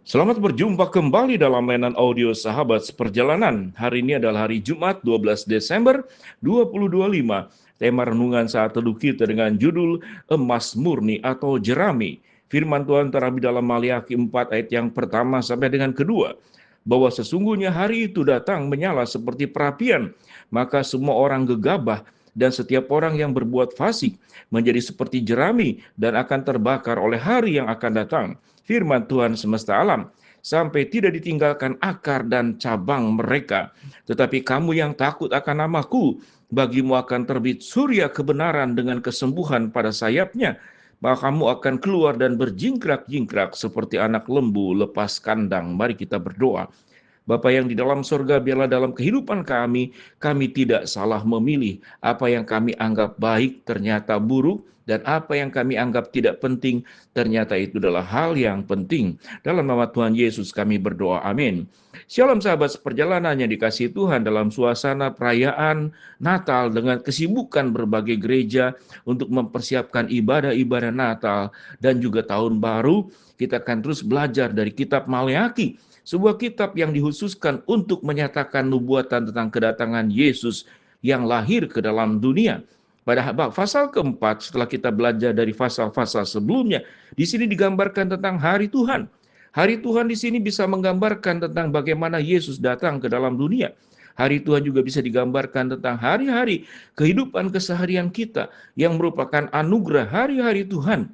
Selamat berjumpa kembali dalam layanan audio Sahabat Seperjalanan. Hari ini adalah hari Jumat 12 Desember 2025. Tema renungan saat teduh kita dengan judul Emas Murni atau Jerami. Firman Tuhan terambil dalam Maliaki 4 ayat yang pertama sampai dengan kedua. Bahwa sesungguhnya hari itu datang menyala seperti perapian, maka semua orang gegabah dan setiap orang yang berbuat fasik menjadi seperti jerami dan akan terbakar oleh hari yang akan datang. Firman Tuhan semesta alam, sampai tidak ditinggalkan akar dan cabang mereka. Tetapi kamu yang takut akan namaku, bagimu akan terbit surya kebenaran dengan kesembuhan pada sayapnya. Maka kamu akan keluar dan berjingkrak-jingkrak seperti anak lembu lepas kandang. Mari kita berdoa. Bapa yang di dalam surga, biarlah dalam kehidupan kami tidak salah memilih. Apa yang kami anggap baik ternyata buruk, dan apa yang kami anggap tidak penting ternyata itu adalah hal yang penting. Dalam nama Tuhan Yesus kami berdoa, amin. Shalom sahabat seperjalanan yang dikasihi Tuhan, dalam suasana perayaan Natal dengan kesibukan berbagai gereja untuk mempersiapkan ibadah-ibadah Natal dan juga Tahun Baru, kita akan terus belajar dari kitab Maliaki, sebuah kitab yang dikhususkan untuk menyatakan nubuatan tentang kedatangan Yesus yang lahir ke dalam dunia. Pada pasal keempat, setelah kita belajar dari pasal-pasal sebelumnya, di sini digambarkan tentang hari Tuhan. Hari Tuhan di sini bisa menggambarkan tentang bagaimana Yesus datang ke dalam dunia. Hari Tuhan juga bisa digambarkan tentang hari-hari kehidupan keseharian kita yang merupakan anugerah hari-hari Tuhan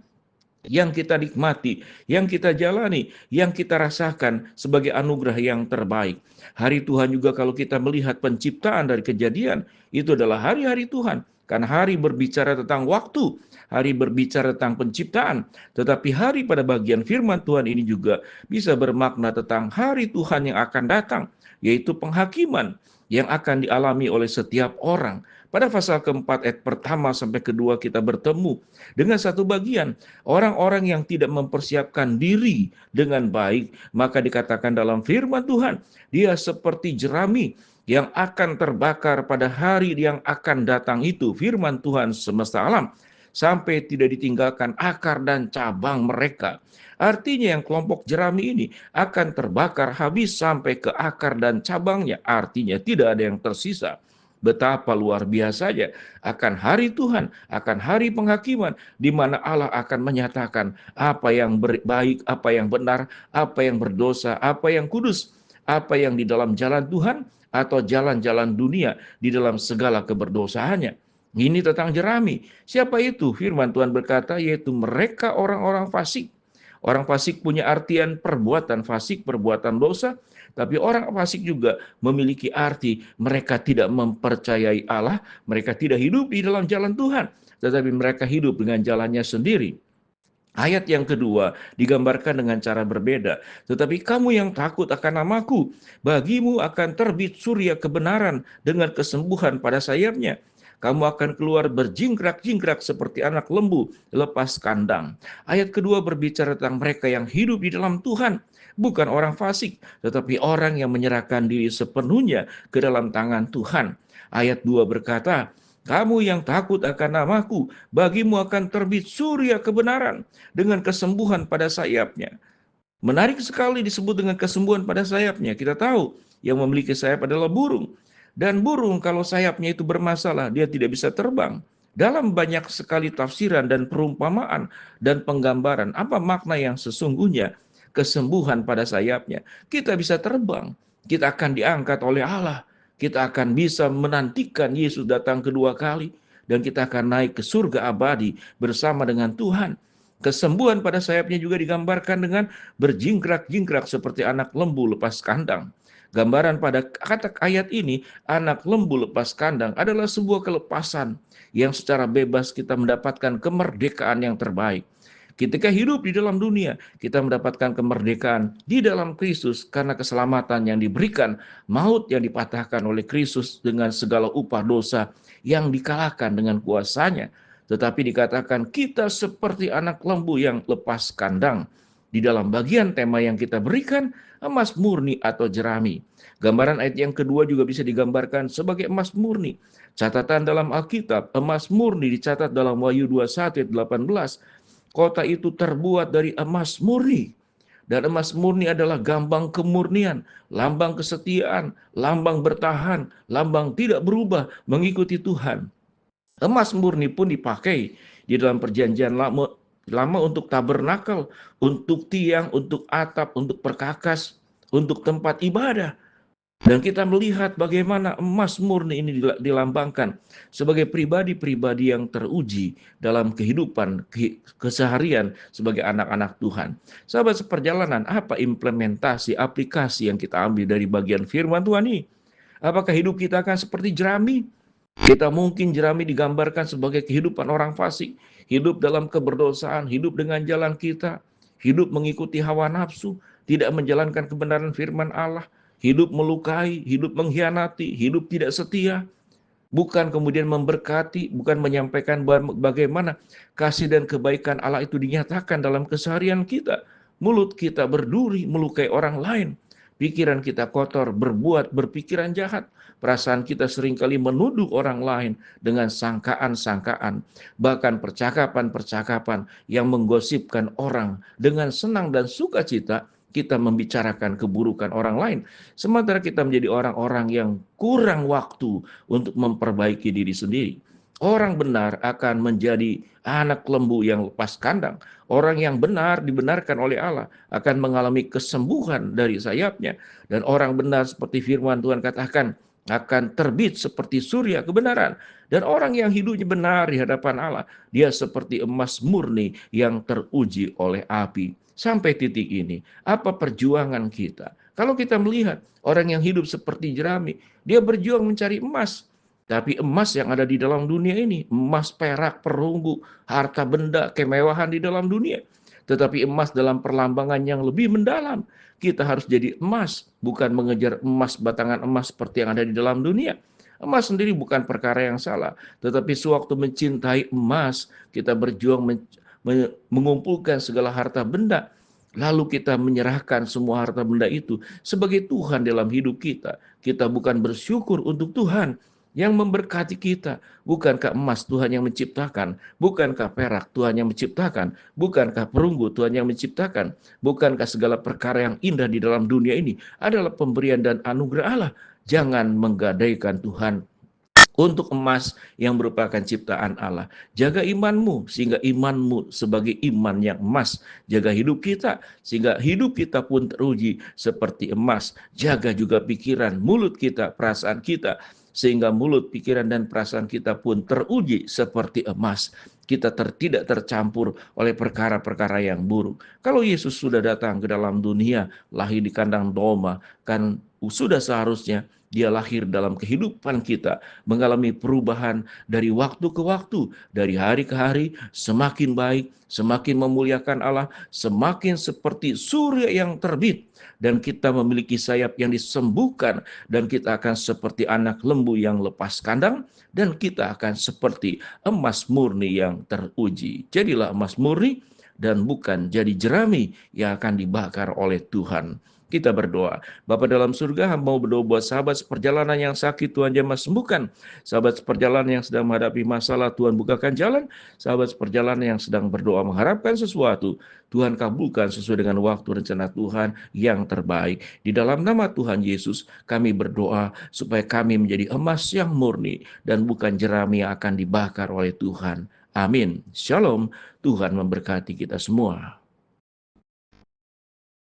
yang kita nikmati, yang kita jalani, yang kita rasakan sebagai anugerah yang terbaik. Hari Tuhan juga kalau kita melihat penciptaan dari kejadian, itu adalah hari-hari Tuhan. Karena hari berbicara tentang waktu, hari berbicara tentang penciptaan. Tetapi hari pada bagian firman Tuhan ini juga bisa bermakna tentang hari Tuhan yang akan datang, yaitu penghakiman yang akan dialami oleh setiap orang. Pada pasal keempat ayat pertama sampai kedua kita bertemu dengan satu bagian, orang-orang yang tidak mempersiapkan diri dengan baik, maka dikatakan dalam firman Tuhan, dia seperti jerami yang akan terbakar pada hari yang akan datang itu. Firman Tuhan semesta alam, sampai tidak ditinggalkan akar dan cabang mereka. Artinya yang kelompok jerami ini akan terbakar habis sampai ke akar dan cabangnya. Artinya tidak ada yang tersisa. Betapa luar biasanya akan hari Tuhan, akan hari penghakiman, di mana Allah akan menyatakan apa yang baik, apa yang benar, apa yang berdosa, apa yang kudus, apa yang di dalam jalan Tuhan atau jalan-jalan dunia di dalam segala keberdosaannya. Ini tentang jerami. Siapa itu? Firman Tuhan berkata, yaitu mereka orang-orang fasik. Orang fasik punya artian perbuatan fasik, perbuatan dosa. Tapi orang fasik juga memiliki arti mereka tidak mempercayai Allah, mereka tidak hidup di dalam jalan Tuhan, tetapi mereka hidup dengan jalannya sendiri. Ayat yang kedua digambarkan dengan cara berbeda. Tetapi kamu yang takut akan namaku, bagimu akan terbit surya kebenaran dengan kesembuhan pada sayapnya. Kamu akan keluar berjingkrak-jingkrak seperti anak lembu lepas kandang. Ayat kedua berbicara tentang mereka yang hidup di dalam Tuhan. Bukan orang fasik, tetapi orang yang menyerahkan diri sepenuhnya ke dalam tangan Tuhan. Ayat 2 berkata, kamu yang takut akan namaku, bagimu akan terbit surya kebenaran dengan kesembuhan pada sayapnya. Menarik sekali disebut dengan kesembuhan pada sayapnya. Kita tahu yang memiliki sayap adalah burung. Dan burung kalau sayapnya itu bermasalah, dia tidak bisa terbang. Dalam banyak sekali tafsiran dan perumpamaan dan penggambaran, apa makna yang sesungguhnya kesembuhan pada sayapnya? Kita bisa terbang, kita akan diangkat oleh Allah, kita akan bisa menantikan Yesus datang kedua kali, dan kita akan naik ke surga abadi bersama dengan Tuhan. Kesembuhan pada sayapnya juga digambarkan dengan berjingkrak-jingkrak seperti anak lembu lepas kandang. Gambaran pada kata ayat ini, anak lembu lepas kandang adalah sebuah kelepasan yang secara bebas kita mendapatkan kemerdekaan yang terbaik. Ketika hidup di dalam dunia, kita mendapatkan kemerdekaan di dalam Kristus karena keselamatan yang diberikan, maut yang dipatahkan oleh Kristus dengan segala upah dosa yang dikalahkan dengan kuasanya. Tetapi dikatakan kita seperti anak lembu yang lepas kandang. Di dalam bagian tema yang kita berikan, emas murni atau jerami. Gambaran ayat yang kedua juga bisa digambarkan sebagai emas murni. Catatan dalam Alkitab, emas murni dicatat dalam Wahyu 21 ayat 18. Kota itu terbuat dari emas murni. Dan emas murni adalah lambang kemurnian, lambang kesetiaan, lambang bertahan, lambang tidak berubah mengikuti Tuhan. Emas murni pun dipakai di dalam perjanjian lama untuk tabernakel, untuk tiang, untuk atap, untuk perkakas, untuk tempat ibadah. Dan kita melihat bagaimana emas murni ini dilambangkan sebagai pribadi-pribadi yang teruji dalam kehidupan keseharian sebagai anak-anak Tuhan. Sahabat seperjalanan, apa implementasi aplikasi yang kita ambil dari bagian firman Tuhan ini? Apakah hidup kita akan seperti jerami? Kita mungkin jerami digambarkan sebagai kehidupan orang fasik, hidup dalam keberdosaan, hidup dengan jalan kita, hidup mengikuti hawa nafsu, tidak menjalankan kebenaran firman Allah, hidup melukai, hidup mengkhianati, hidup tidak setia, bukan kemudian memberkati, bukan menyampaikan bagaimana kasih dan kebaikan Allah itu dinyatakan dalam keseharian kita. Mulut kita berduri, melukai orang lain. Pikiran kita kotor, berpikiran jahat. Perasaan kita seringkali menuduh orang lain dengan sangkaan-sangkaan. Bahkan percakapan-percakapan yang menggosipkan orang dengan senang dan sukacita kita membicarakan keburukan orang lain. Sementara kita menjadi orang-orang yang kurang waktu untuk memperbaiki diri sendiri. Orang benar akan menjadi anak lembu yang lepas kandang. Orang yang benar dibenarkan oleh Allah akan mengalami kesembuhan dari sayapnya. Dan orang benar seperti firman Tuhan katakan akan terbit seperti surya kebenaran. Dan orang yang hidupnya benar di hadapan Allah, dia seperti emas murni yang teruji oleh api. Sampai titik ini, apa perjuangan kita? Kalau kita melihat orang yang hidup seperti jerami, dia berjuang mencari emas. Tapi emas yang ada di dalam dunia ini, emas, perak, perunggu, harta benda, kemewahan di dalam dunia. Tetapi emas dalam perlambangan yang lebih mendalam. Kita harus jadi emas, bukan mengejar emas, batangan emas seperti yang ada di dalam dunia. Emas sendiri bukan perkara yang salah. Tetapi sewaktu mencintai emas, kita berjuang mengumpulkan segala harta benda. Lalu kita menyerahkan semua harta benda itu sebagai Tuhan dalam hidup kita. Kita bukan bersyukur untuk Tuhan yang memberkati kita. Bukankah emas Tuhan yang menciptakan? Bukankah perak Tuhan yang menciptakan? Bukankah perunggu Tuhan yang menciptakan? Bukankah segala perkara yang indah di dalam dunia ini adalah pemberian dan anugerah Allah? Jangan menggadaikan Tuhan untuk emas yang merupakan ciptaan Allah. Jaga imanmu sehingga imanmu sebagai iman yang emas. Jaga hidup kita sehingga hidup kita pun teruji seperti emas. Jaga juga pikiran, mulut kita, perasaan kita sehingga mulut, pikiran, dan perasaan kita pun teruji seperti emas. Kita tidak tercampur oleh perkara-perkara yang buruk. Kalau Yesus sudah datang ke dalam dunia, lahir di kandang domba, kan sudah seharusnya dia lahir dalam kehidupan kita, mengalami perubahan dari waktu ke waktu, dari hari ke hari, semakin baik, semakin memuliakan Allah, semakin seperti surya yang terbit, dan kita memiliki sayap yang disembuhkan, dan kita akan seperti anak lembu yang lepas kandang, dan kita akan seperti emas murni yang teruji. Jadilah emas murni, dan bukan jadi jerami yang akan dibakar oleh Tuhan. Kita berdoa. Bapa dalam surga, hamba mau berdoa buat sahabat seperjalanan yang sakit, Tuhan jamah sembuhkan. Sahabat seperjalanan yang sedang menghadapi masalah, Tuhan bukakan jalan. Sahabat seperjalanan yang sedang berdoa mengharapkan sesuatu, Tuhan kabulkan sesuai dengan waktu rencana Tuhan yang terbaik. Di dalam nama Tuhan Yesus, kami berdoa supaya kami menjadi emas yang murni dan bukan jerami yang akan dibakar oleh Tuhan. Amin. Shalom. Tuhan memberkati kita semua.